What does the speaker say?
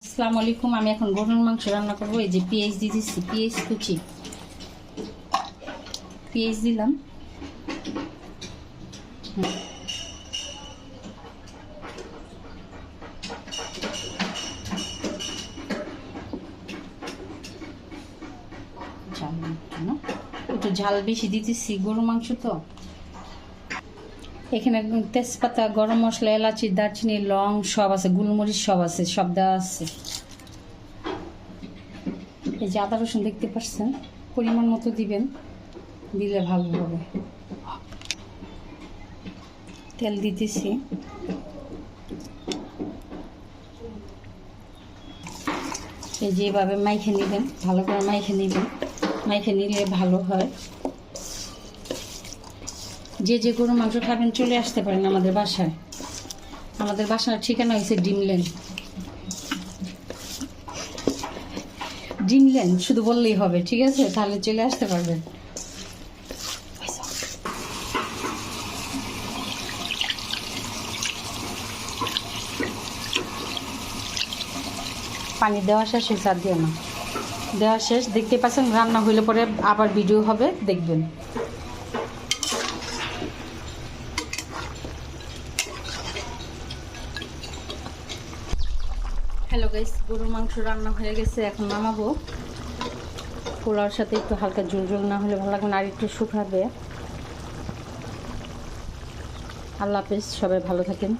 আসসালামু আলাইকুম। আমি এখন গরুর মাংস রান্না করবো। এই যে পেঁয়াজ দিয়ে দিচ্ছি, পেঁয়াজ কুচি, পেঁয়াজ দিলাম। একটু ঝাল বেশি দিতেছি, গরুর মাংস তো। এখানে তেজপাতা, গরম মশলা, এলাচি, দারচিনি, লং সব আছে, গোলমরিচ সব আছে, সব দেওয়া আছে। এই যে আদা রসুন দেখতে পাচ্ছেন, পরিমাণ মতো দিবেন, দিলে ভালো হবে। তেল দিতেছি। এই যে এভাবে মাইখে নেবেন, ভালো করে মাইখে নেবেন, মাইখে নিলে ভালো হয়। যে যে গরুর মাংস খাবেন চলে আসতে পারেন আমাদের বাসায়। আমাদের বাসার ঠিকানা হয়েছে ডিমল্যান্ড। ডিমল্যান্ড শুধু বললেই হবে, ঠিক আছে? তাহলে চলে আসতে পারবেন। পানি দেওয়া শেষ হয়েছে, আর দিও না। দেওয়া শেষ, দেখতে পাচ্ছেন। রান্না হইলে পরে আবার ভিডিও হবে, দেখবেন। হ্যালো গাইস, গরুর মাংস রান্না হয়ে গেছে, এখন নামাবো। পোলাওর সাথে একটু হালকা ঝোল ঝোল না হলে ভালো লাগবে না, আর একটু শুকাবে। আল্লাহ হাফেজ, সবাই ভালো থাকেন।